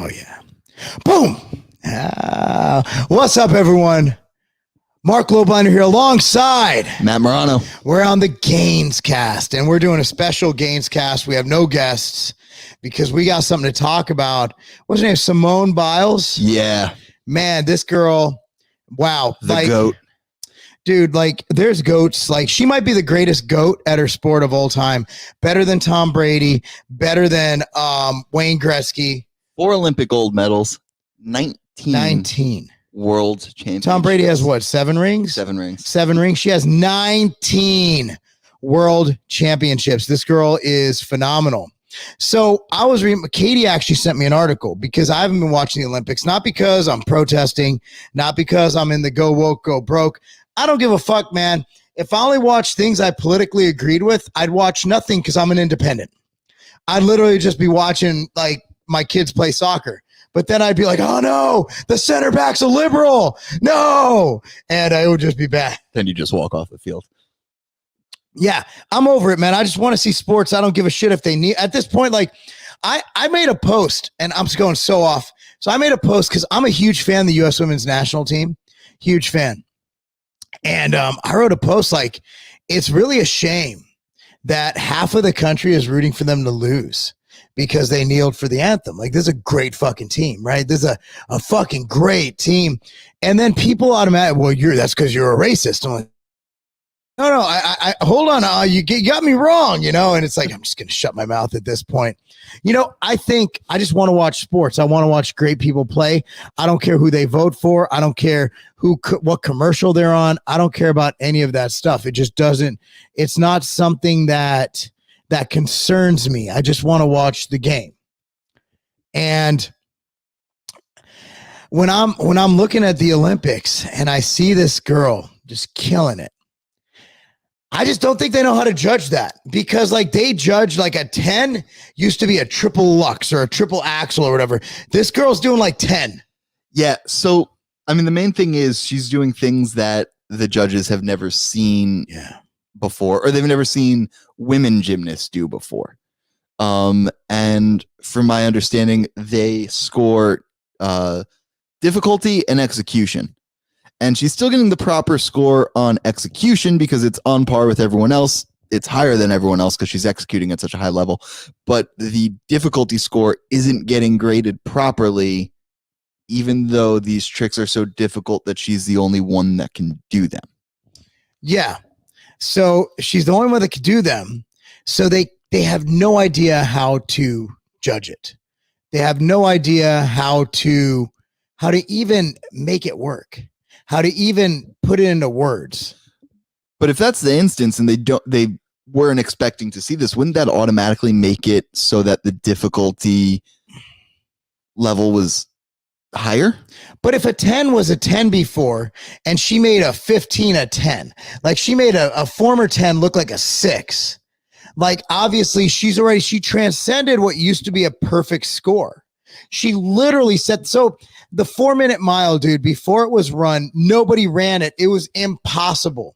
Oh, yeah. Boom. What's up, everyone? Marc Lobliner here alongside Matt Morano. We're on the Gains Cast, and we're doing a special Gains Cast. We have no guests because we got something to talk about. What's her name? Simone Biles? Yeah. Man, this girl, wow. The GOAT. Dude, like, there's GOATs. Like, she might be the greatest GOAT at her sport of all time. Better than Tom Brady. Better than Wayne Gretzky. 4 Olympic gold medals. 19 world championships. Tom Brady has what? 7 rings? 7 rings. 7 rings. She has 19 world championships. This girl is phenomenal. So I was reading, Katie actually sent me an article because I haven't been watching the Olympics, not because I'm protesting, not because I'm in the go woke, go broke. I don't give a fuck, man. If I only watched things I politically agreed with, I'd watch nothing because I'm an independent. I'd literally just be watching like my kids play soccer. But then I'd be like, oh no, the center back's a liberal. No. And it would just be bad. Then you just walk off the field. Yeah, I'm over it, man. I just want to see sports. I don't give a shit if they need. At this point, like, I made a post, and I'm just going so off. So I made a post because I'm a huge fan of the U.S. Women's National Team. Huge fan. And I wrote a post like, it's really a shame that half of the country is rooting for them to lose because they kneeled for the anthem. Like, this is a great fucking team, right? This is a fucking great team. And then people automatically, well, that's because you're a racist. I'm like, no, I hold on. You got me wrong, and it's like, I'm just going to shut my mouth at this point. I think I just want to watch sports. I want to watch great people play. I don't care who they vote for. I don't care what commercial they're on. I don't care about any of that stuff. It just doesn't, it's not something that concerns me. I just want to watch the game. And when I'm looking at the Olympics and I see this girl just killing it, I just don't think they know how to judge that because like they judge like a 10 used to be a triple lux or a triple axel or whatever. This girl's doing like 10. Yeah. So, I mean, the main thing is she's doing things that the judges have never seen before, or they've never seen women gymnasts do before. And from my understanding, they score difficulty and execution. And she's still getting the proper score on execution because it's on par with everyone else. It's higher than everyone else because she's executing at such a high level. But the difficulty score isn't getting graded properly, even though these tricks are so difficult that she's the only one that can do them. Yeah. So she's the only one that can do them. So they have no idea how to judge it. They have no idea how to even make it work. How to even put it into words. But if that's the instance and they weren't expecting to see this, wouldn't that automatically make it so that the difficulty level was higher? But if a 10 was a 10 before and she made a 15 a 10, like she made a former 10 look like a 6, like obviously she transcended what used to be a perfect score. She literally said, so the 4-minute mile, dude, before it was run, nobody ran it. It was impossible.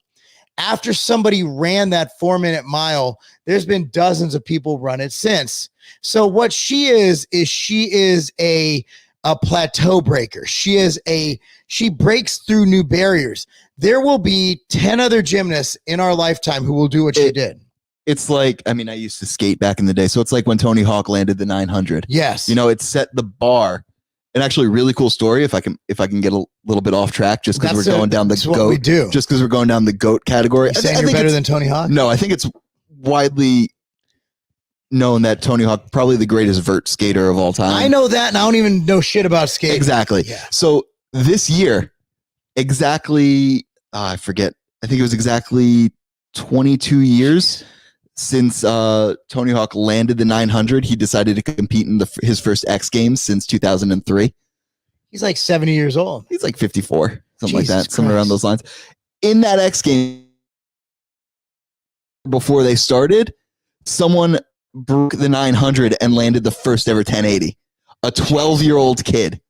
After somebody ran that 4-minute mile, there's been dozens of people run it since. So what she is a plateau breaker. She breaks through new barriers. There will be 10 other gymnasts in our lifetime who will do what she did. It's like, I mean, I used to skate back in the day. So it's like when Tony Hawk landed the 900. Yes. It set the bar. And actually, really cool story. If I can get a little bit off track, just because we're going down the GOAT. We do. Just because we're going down the GOAT category. You saying you're better than Tony Hawk? No, I think it's widely known that Tony Hawk probably the greatest vert skater of all time. I know that, and I don't even know shit about skating. Exactly. Yeah. So this year, exactly, I forget. I think it was exactly 22 years since Tony Hawk landed the 900. He decided to compete in his first X Games since 2003. He's like 70 years old. He's like 54, something Jesus like that, Christ. somewhere around those lines. In that X Game, before they started, someone broke the 900 and landed the first ever 1080. A 12-year-old kid.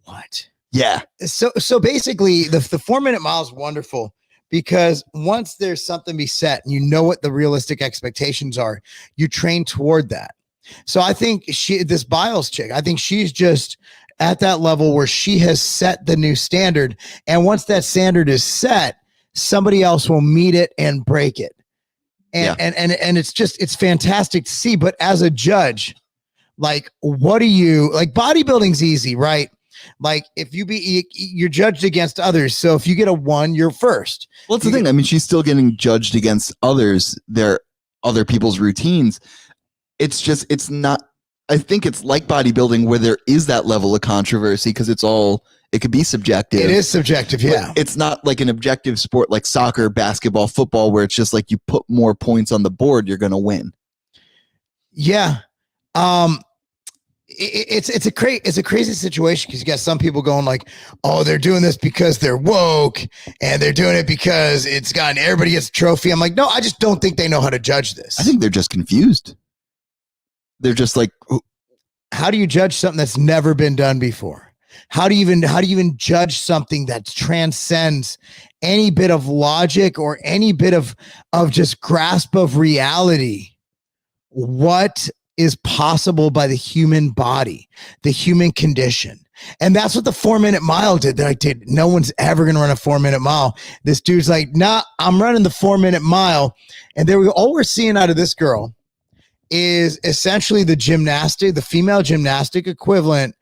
What? Yeah. So basically, the 4-minute mile is wonderful. Because once there's something be set and you know what the realistic expectations are, you train toward that. So I think this Biles chick, I think she's just at that level where she has set the new standard. And once that standard is set, somebody else will meet it and break it. And it's fantastic to see. But as a judge, like, what do you like? Bodybuilding's easy, right? Like, if you're judged against others. So if you get a 1, you're first. Well, that's the thing. I mean, she's still getting judged against others, other people's routines. It's not, I think it's like bodybuilding where there is that level of controversy because it could be subjective. It is subjective, yeah. It's not like an objective sport like soccer, basketball, football, where it's just like you put more points on the board, you're going to win. Yeah. It's a crazy situation because you got some people going like, oh, they're doing this because they're woke and they're doing it because everybody gets a trophy. I'm like, no, I just don't think they know how to judge this. I think they're just confused. They're just like, how do you judge something that's never been done before? How do you even judge something that transcends any bit of logic or any bit of just grasp of reality? What is possible by the human body, the human condition? And that's what the 4-minute mile did. They're like, dude, no one's ever going to run a 4-minute mile. This dude's like, nah, I'm running the 4-minute mile. And there we go. All we're seeing out of this girl is essentially the female gymnastic equivalent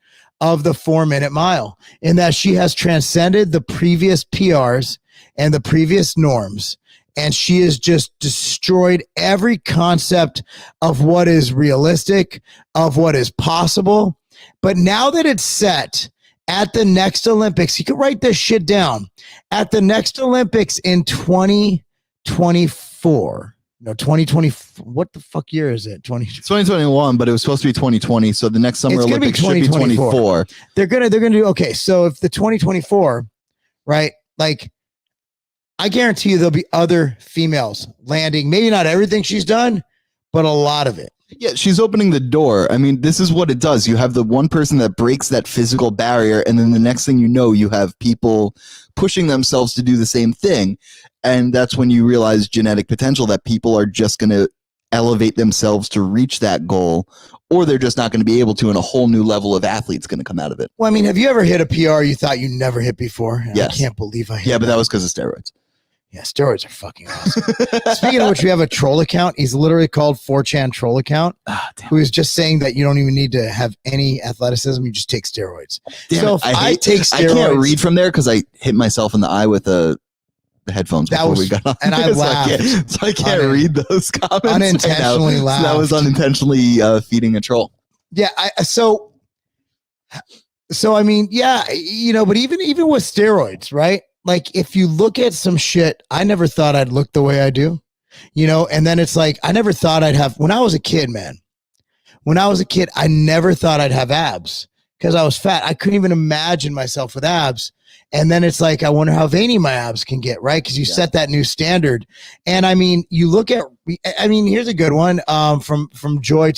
of the 4-minute mile, in that she has transcended the previous PRs and the previous norms. And she has just destroyed every concept of what is realistic, of what is possible. But now that it's set at the next Olympics, you can write this shit down. At the next Olympics in 2024. No, 2020. What the fuck year is it? 2021, but it was supposed to be 2020. So the next Summer Olympics should be 2024. They're gonna do okay. So if the 2024, right? Like, I guarantee you there'll be other females landing. Maybe not everything she's done, but a lot of it. Yeah, she's opening the door. I mean, this is what it does. You have the one person that breaks that physical barrier, and then the next thing you know, you have people pushing themselves to do the same thing. And that's when you realize genetic potential, that people are just going to elevate themselves to reach that goal, or they're just not going to be able to, and a whole new level of athlete's going to come out of it. Well, I mean, have you ever hit a PR you thought you never hit before? Yes. I can't believe I hit. Yeah, but that was because of steroids. Yeah, steroids are fucking awesome. Speaking of which, we have a troll account. He's literally called 4chan Troll Account, who is just saying that you don't even need to have any athleticism. You just take steroids. So if I take steroids, I can't read from there because I hit myself in the eye with the headphones before we got on. And I laughed. So I can't read those comments. Unintentionally laughed. So that was unintentionally feeding a troll. Yeah. So I mean, yeah, but even with steroids, right? Like, if you look at some shit, I never thought I'd look the way I do, and then it's like, I never thought I'd have, when I was a kid, I never thought I'd have abs because I was fat. I couldn't even imagine myself with abs. And then it's like, I wonder how veiny my abs can get, right? Because you set that new standard. And I mean, you look at, here's a good one from Jay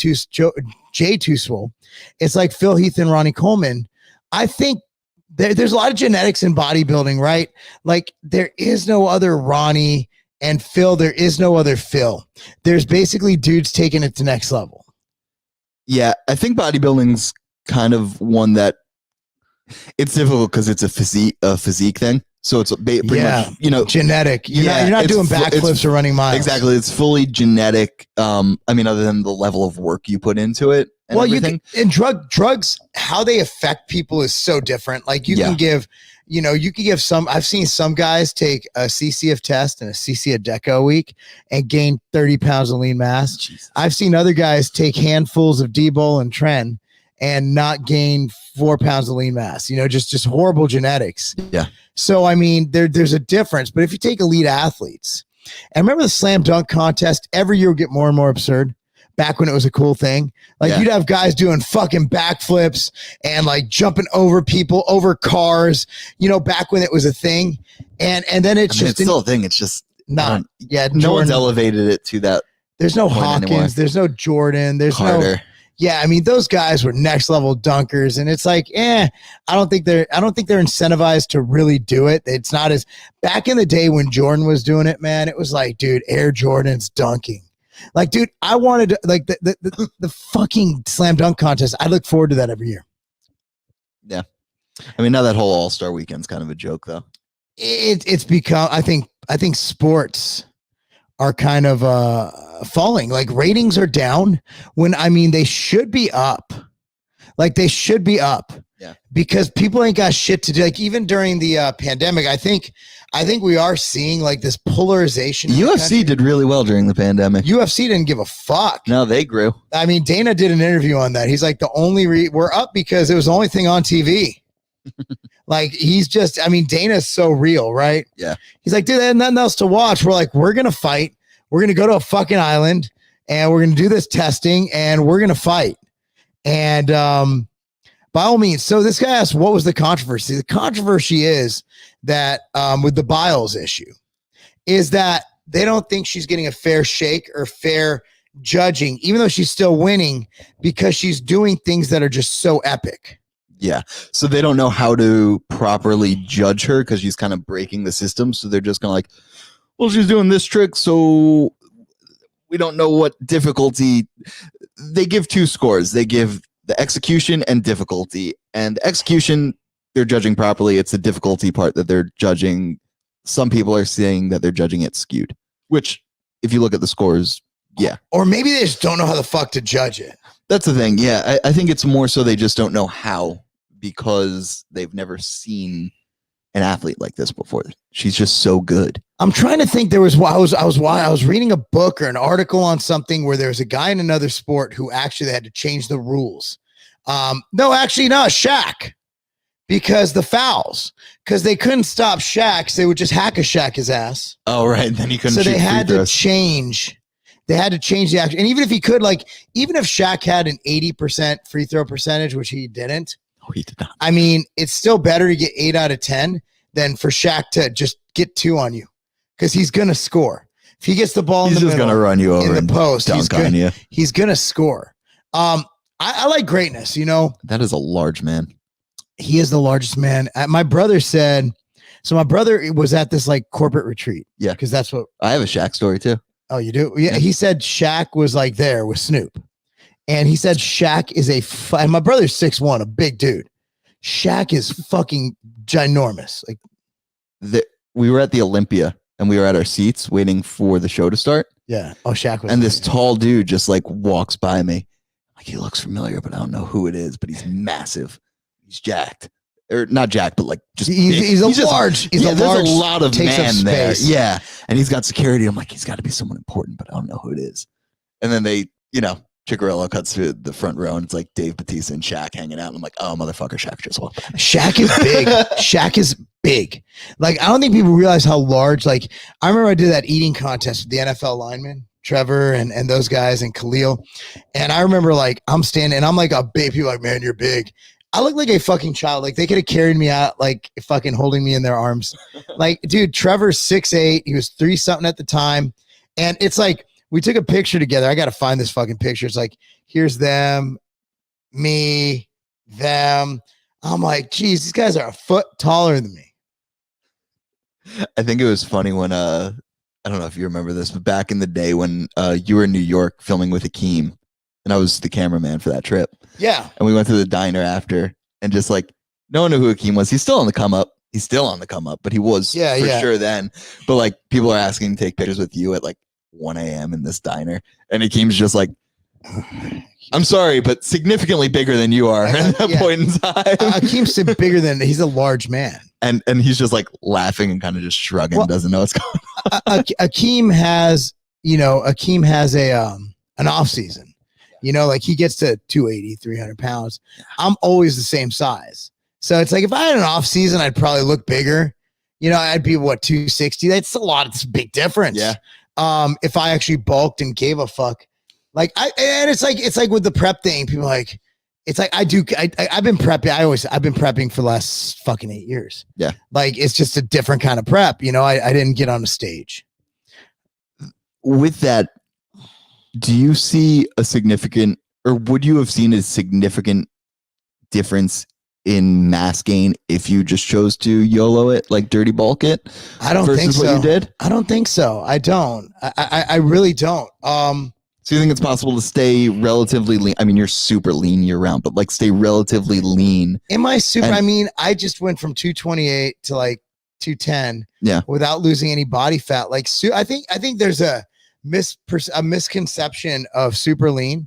Tuswell. It's like Phil Heath and Ronnie Coleman. I think there's a lot of genetics in bodybuilding, right? Like, there is no other Ronnie and Phil. There is no other Phil. There's basically dudes taking it to next level. Yeah, I think bodybuilding's kind of one that it's difficult because it's a physique thing. So it's pretty much, genetic. You're not doing backflips or running miles. Exactly. It's fully genetic. Other than the level of work you put into it. And everything. Drugs, how they affect people is so different. Like, you can give some, I've seen some guys take a CC of test and a CC of deca a week and gain 30 pounds of lean mass. Jesus. I've seen other guys take handfuls of D-Bol and Tren and not gain 4 pounds of lean mass, just horrible genetics. Yeah. So, I mean, there's a difference, but if you take elite athletes, and remember the slam dunk contest, every year would get more and more absurd. Back when it was a cool thing, you'd have guys doing fucking backflips and like jumping over people, over cars, back when it was a thing. And then it's still a thing. It's just not. No one's elevated it to that. There's no Hawkins. Anymore. There's no Jordan. There's Carter. Those guys were next level dunkers, and it's like, I don't think they're incentivized to really do it. It's not as back in the day when Jordan was doing it, man. It was like, dude, Air Jordan's dunking. Like, dude, I wanted to, like the fucking slam dunk contest. I look forward to that every year. Yeah. I mean, now that whole All-Star weekend's kind of a joke, though. It's become, I think sports are kind of falling. Like, ratings are down when, I mean, they should be up. Like, they should be up. Yeah. Because people ain't got shit to do. Like, even during the pandemic, I think we are seeing like this polarization. UFC did really well during the pandemic. UFC didn't give a fuck. No, they grew. I mean, Dana did an interview on that. He's like, the only we're up because it was the only thing on TV. Like, he's just, I mean, Dana's so real, right? Yeah. He's like, dude, there's nothing else to watch. We're like, we're going to fight. We're going to go to a fucking island and we're going to do this testing and we're going to fight. And by all means, so this guy asked, what was the controversy? The controversy is that with the Biles issue is that they don't think she's getting a fair shake or fair judging, even though she's still winning, because she's doing things that are just so epic. Yeah. So they don't know how to properly judge her because she's kind of breaking the system. So they're just kind of like, well, she's doing this trick, so we don't know what difficulty. They give two scores. They give the execution and difficulty. And the execution, they're judging properly. It's the difficulty part that they're judging. Some people are saying that they're judging it skewed, which, if you look at the scores, yeah. Or maybe they just don't know how the fuck to judge it. That's the thing. Yeah, I think it's more so they just don't know how, because they've never seen an athlete like this before. She's just so good. I I'm trying to think. There was, I was reading a book or an article on something where there was a guy in another sport who actually had to change the rules. No, Shaq, because the fouls, because they couldn't stop Shaq, so they would just hack a Shaq his ass. Oh, right. Then he couldn't. So shoot they had free to throws. change. They had to change the action. And even if he could, like, even if Shaq had an 80% free throw percentage, which he didn't. Oh, he did not. I mean, it's still better to get 8 out of 10 than for Shaq to just get 2 on you, because he's going to score. If he gets the ball in the middle, he's just going to run you over in the post, he's on you. He's going to score. I like greatness, you know. That is a large man. He is the largest man. My brother said, so my brother was at this like corporate retreat. Yeah. Because that's what. I have a Shaq story too. Oh, you do? Yeah. He said Shaq was like there with Snoop. And he said Shaq is and my brother's 6'1", a big dude. Shaq is fucking ginormous. Like, we were at the Olympia and we were at our seats waiting for the show to start. Yeah. Oh, Shaq was. And this tall dude just like walks by me. Like, he looks familiar, but I don't know who it is, but he's massive. He's jacked. Or not jacked, but like just he's a large. He's a large. There's a lot of man there. Space. Yeah. And he's got security. I'm like, he's got to be someone important, but I don't know who it is. And then they, Chicarello cuts to the front row and it's like Dave Bautista and Shaq hanging out. And I'm like, oh, motherfucker, Shaq just walked by. Shaq is big. Shaq is big. Like, I don't think people realize how large. Like, I remember I did that eating contest with the NFL linemen, Trevor and those guys and Khalil. And I remember, like, I'm standing and I'm like a big, people like, man, you're big. I look like a fucking child. Like, they could have carried me out, like, fucking holding me in their arms. Like, dude, Trevor's 6'8". He was 3-something at the time. And it's like, we took a picture together. I got to find this fucking picture. It's like, here's them, me, them. I'm like, geez, these guys are a foot taller than me. I think it was funny when, I don't know if you remember this, but back in the day when you were in New York filming with Akeem, and I was the cameraman for that trip. Yeah. And we went to the diner after, and just like, no one knew who Akeem was. He's still on the come up. He's still on the come up, but he was for sure then. But like, people are asking to take pictures with you at like 1 a.m. in this diner. And Akeem's just like, I'm sorry, but significantly bigger than you are at that point in time. Akeem's bigger than, he's a large man. And he's just like laughing and kind of just shrugging, doesn't know what's going on. Akeem has an off season, like he gets to 280, 300 pounds. I'm always the same size. So it's like, if I had an off season, I'd probably look bigger. I'd be 260. That's a lot. It's a big difference. Yeah. If I actually bulked and gave a fuck, it's like with the prep thing, people are like, it's like, I've been prepping. I've been prepping for the last fucking 8 years. Yeah. Like, it's just a different kind of prep. I didn't get on a stage. With that, do you see a significant, or would you have seen a significant difference in mass gain if you just chose to YOLO it, like dirty bulk it? I don't think so. What you did? I don't think so. I don't. I really don't. So you think it's possible to stay relatively lean? I mean, you're super lean year round, but like stay relatively lean. Am I super? I mean, I just went from 228 to like 210. Yeah. Without losing any body fat. Like, I think there's a misconception of super lean,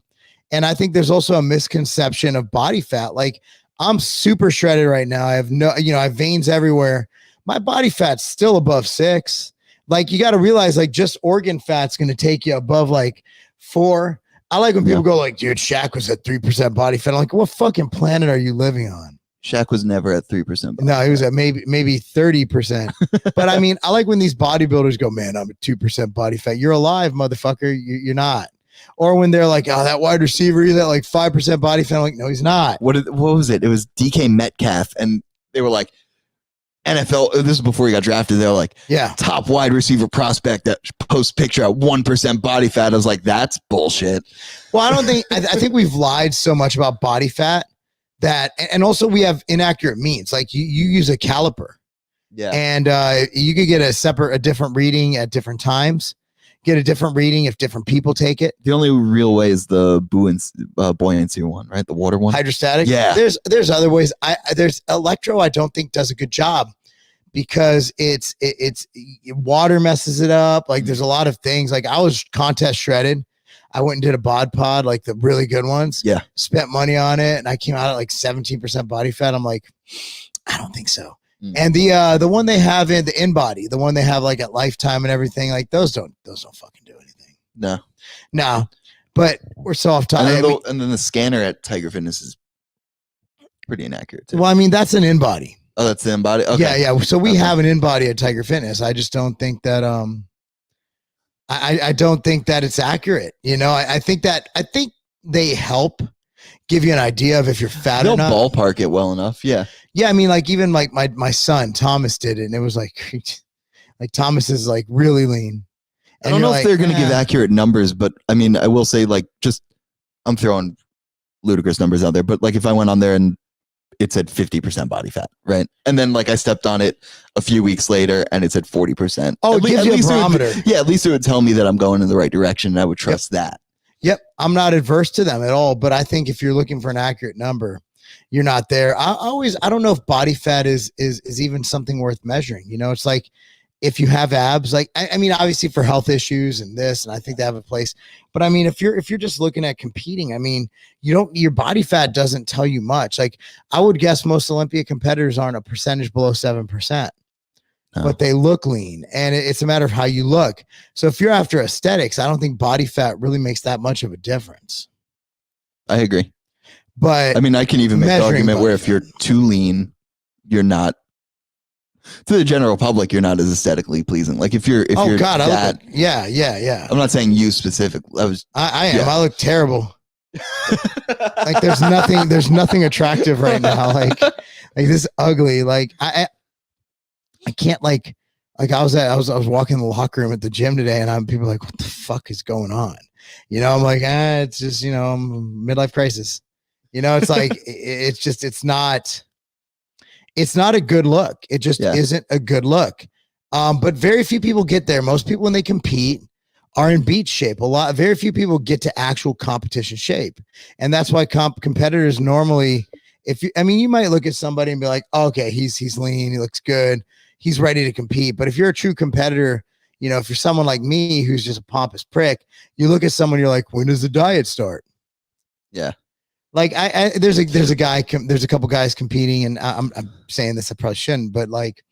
and I think there's also a misconception of body fat. Like, I'm super shredded right now. I have I have veins everywhere. My body fat's still above 6. Like, you got to realize, like, just organ fat's going to take you above like 4. I like when people go like, dude, Shaq was at 3% body fat. I'm like, what fucking planet are you living on? Shaq was never at 3%. No, he was at maybe 30%. But I mean, I like when these bodybuilders go, man, I'm at 2% body fat. You're alive, motherfucker. You're not. Or when they're like, oh, that wide receiver, he's at like 5% body fat. I'm like, no, he's not. What was it? It was DK Metcalf. And they were like, NFL, this is before he got drafted. They were like, yeah, top wide receiver prospect that posts picture at 1% body fat. I was like, that's bullshit. Well, I don't think, I think we've lied so much about body fat that, and also we have inaccurate means. Like you use a caliper. Yeah. And you could get a different reading at different times, get a different reading if different people take it. The only real way is the buoyancy one, right? The water one. Hydrostatic. Yeah. There's other ways. There's electro. I don't think does a good job because it's water messes it up. Like there's a lot of things. Like I was contest shredded. I went and did a bod pod, like the really good ones. Yeah. Spent money on it. And I came out at like 17% body fat. I'm like, I don't think so. And the one they have in the InBody, the one they have like at Lifetime and everything, like those don't fucking do anything. No. But we're so off topic. And then the scanner at Tiger Fitness is pretty inaccurate too. Well, I mean, that's an InBody. Oh, that's the InBody. Okay. Yeah. So we have an InBody at Tiger Fitness. I just don't think that I don't think that it's accurate. You know, I think they help give you an idea of if you're fat They'll or not. Ballpark it well enough. Yeah. Yeah. I mean, like even like my son, Thomas did it. And it was like Thomas is like really lean. And I don't know if they're going to give "Eh." accurate numbers, but I mean, I will say like I'm throwing ludicrous numbers out there, but like if I went on there and it said 50% body fat, right? And then like I stepped on it a few weeks later and it said 40%. Oh, it gives you a barometer. At least it would tell me that I'm going in the right direction and I would trust that. Yep. I'm not adverse to them at all, but I think if you're looking for an accurate number, you're not there. I don't know if body fat is even something worth measuring. You know, it's like if you have abs, like, I mean, obviously for health issues and this, and I think they have a place, but I mean, if you're just looking at competing, I mean, your body fat doesn't tell you much. Like I would guess most Olympia competitors aren't a percentage below 7%. But they look lean, and it's a matter of how you look. So if you're after aesthetics, I don't think body fat really makes that much of a difference. I agree. But I mean, I can even make the argument where if you're too lean, you're not, to the general public, you're not as aesthetically pleasing. Like if you're that, yeah. I'm not saying you specifically. I am. Yeah. I look terrible. Like there's nothing attractive right now. Like this ugly. Like I can't like I was walking in the locker room at the gym today and people like, what the fuck is going on? You know, I'm like, it's just, you know, midlife crisis. You know, it's like, it's not a good look. It just isn't a good look. But very few people get there. Most people, when they compete, are in beach shape. Very few people get to actual competition shape. And that's why competitors normally, you might look at somebody and be like, oh, okay, he's lean. He looks good. He's ready to compete. But if you're a true competitor, you know, if you're someone like me, who's just a pompous prick, you look at someone, you're like, when does the diet start? Yeah. Like there's a couple guys competing, and I'm saying this, I probably shouldn't, but like,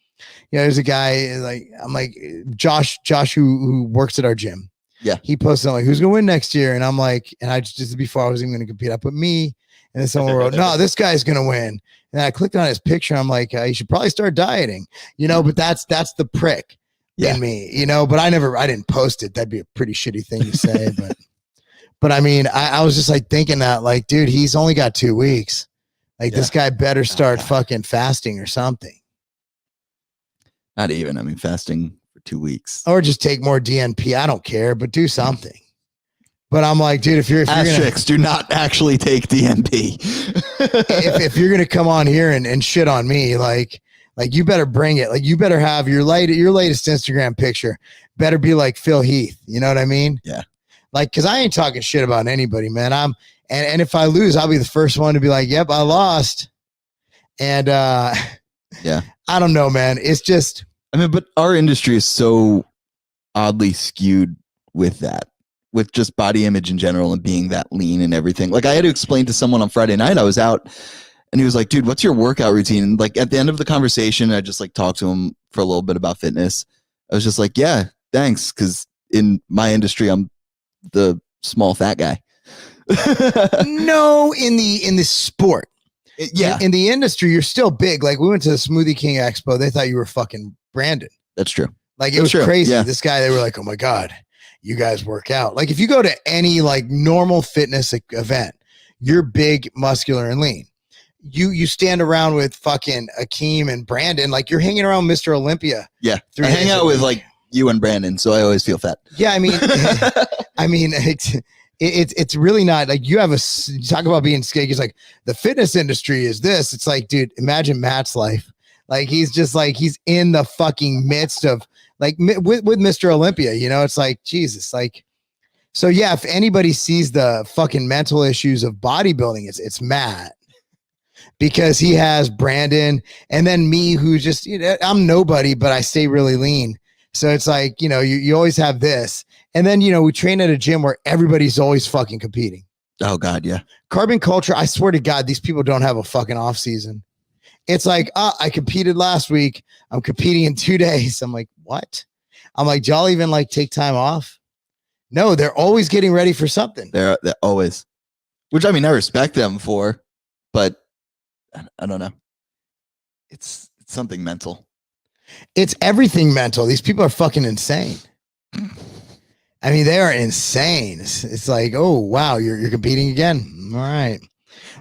you know, there's a guy like, I'm like Josh who works at our gym. Yeah. He posted, like, who's going to win next year? And I'm like, and I just before I was even going to compete, I put me, and then someone wrote, no, this guy's going to win. And I clicked on his picture. I'm like, you should probably start dieting, you know, but that's the prick in me, you know, but I didn't post it. That'd be a pretty shitty thing to say, but I mean, I was just like thinking that, like, dude, he's only got 2 weeks. Like this guy better start fucking fasting or something. Not even, I mean, fasting for 2 weeks. Or just take more DNP. I don't care, but do something. But I'm like, dude, if you're asterisks, do not actually take DNP. if you're gonna come on here and shit on me, like you better bring it. Like you better have your latest Instagram picture better be like Phil Heath. You know what I mean? Yeah. Like, cause I ain't talking shit about anybody, man. And if I lose, I'll be the first one to be like, yep, I lost. And yeah, I don't know, man. It's just, I mean, but our industry is so oddly skewed with that, with just body image in general and being that lean and everything. Like I had to explain to someone on Friday night, I was out and he was like, dude, what's your workout routine? And like at the end of the conversation, I just like talked to him for a little bit about fitness. I was just like, yeah, thanks. Cause in my industry, I'm the small fat guy. No, in the sport. Yeah. In the industry, you're still big. Like we went to the Smoothie King Expo. They thought you were fucking Brandon. That's true. Like it was crazy. Yeah. This guy, they were like, oh my God, you guys work out. Like if you go to any like normal fitness event, you're big, muscular, and lean. You stand around with fucking Akeem and Brandon, like you're hanging around Mr. Olympia. Yeah. I hang out with like you and Brandon, so I always feel fat. Yeah, I mean, it's really not like you talk about being skinny. It's like the fitness industry is this. It's like, dude, imagine Matt's life. Like he's just like he's in the fucking midst of like with Mr. Olympia. You know, it's like Jesus. Like, so yeah, if anybody sees the fucking mental issues of bodybuilding, it's Matt. Because he has Brandon and then me, who just, you know, I'm nobody, but I stay really lean. So it's like, you know, you always have this. And then, you know, we train at a gym where everybody's always fucking competing. Oh, God, yeah. Carbon culture, I swear to God, these people don't have a fucking off season. It's like, I competed last week. I'm competing in 2 days. I'm like, what? I'm like, do y'all even like take time off? No, they're always getting ready for something. They're always. Which, I mean, I respect them for, but I don't know. It's something mental. It's everything mental. These people are fucking insane. I mean, they are insane. It's like, oh wow, you're competing again. All right,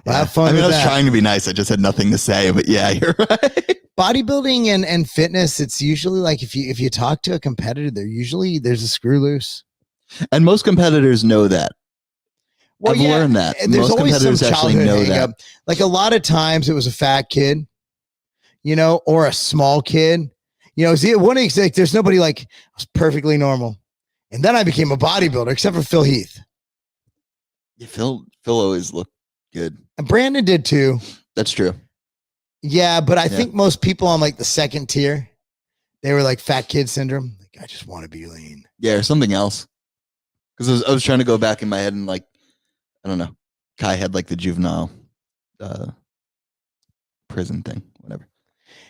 well, have fun. I mean, I was that. trying to be nice. I just had nothing to say. But yeah, you're right. Bodybuilding and fitness, it's usually like if you talk to a competitor, there's a screw loose. And most competitors know that. Well, I've learned that. There's most always competitors some actually know that. Like a lot of times it was a fat kid, you know, or a small kid. You know, like, there's nobody like, I was perfectly normal. And then I became a bodybuilder, except for Phil Heath. Yeah, Phil always looked good. And Brandon did too. That's true. Yeah, but I think most people on like the second tier, they were like fat kid syndrome. Like, I just want to be lean. Yeah, or something else. Because I was trying to go back in my head and like, I don't know. Kai had like the juvenile prison thing, whatever.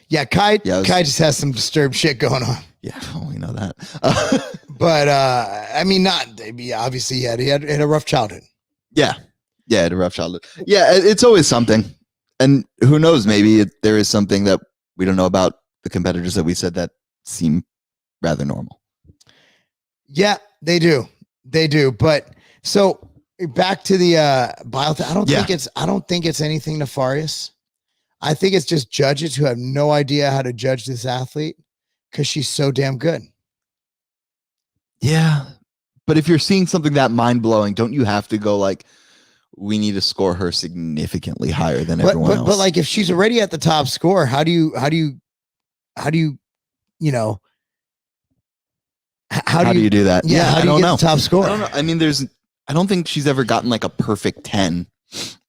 Yeah, Kai just has some disturbed shit going on. Yeah, we know that. But I mean, obviously he had a rough childhood. Yeah, had a rough childhood. Yeah, it's always something, and who knows? Maybe there is something that we don't know about the competitors that we said that seem rather normal. Yeah, they do. But so back to the bio. I don't think it's anything nefarious. I think it's just judges who have no idea how to judge this athlete because she's so damn good. Yeah. But if you're seeing something that mind-blowing, don't you have to go like, we need to score her significantly higher than everyone else? But like if she's already at the top score, how do you do that? Yeah, how do you get the top score? I don't know. I mean, I don't think she's ever gotten like a perfect 10.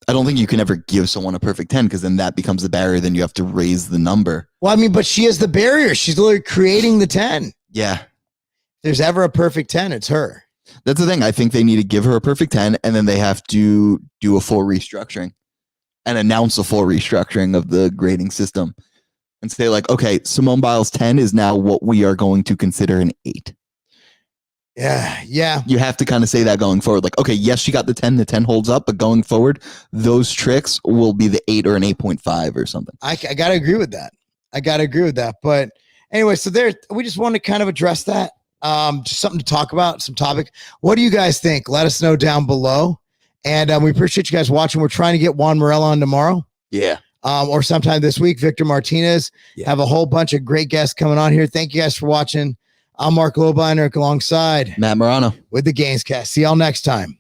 I don't think you can ever give someone a perfect 10 because then that becomes the barrier. Then you have to raise the number. Well, I mean, but she is the barrier. She's literally creating the 10. Yeah. If there's ever a perfect 10, it's her. That's the thing. I think they need to give her a perfect 10 and then they have to do a full restructuring and announce a full restructuring of the grading system and say like, okay, Simone Biles 10 is now what we are going to consider an 8. Yeah. You have to kind of say that going forward. Like, okay, yes, she got the 10. The 10 holds up, but going forward, those tricks will be the 8 or an 8.5 or something. I got to agree with that. But anyway, so we just wanted to kind of address that. Just something to talk about, some topic. What do you guys think? Let us know down below. And we appreciate you guys watching. We're trying to get Juan Morel on tomorrow. Yeah. Or sometime this week. Victor Martinez. Yeah. Have a whole bunch of great guests coming on here. Thank you guys for watching. I'm Marc Lobliner alongside Matt Morano with the Gamescast. See y'all next time.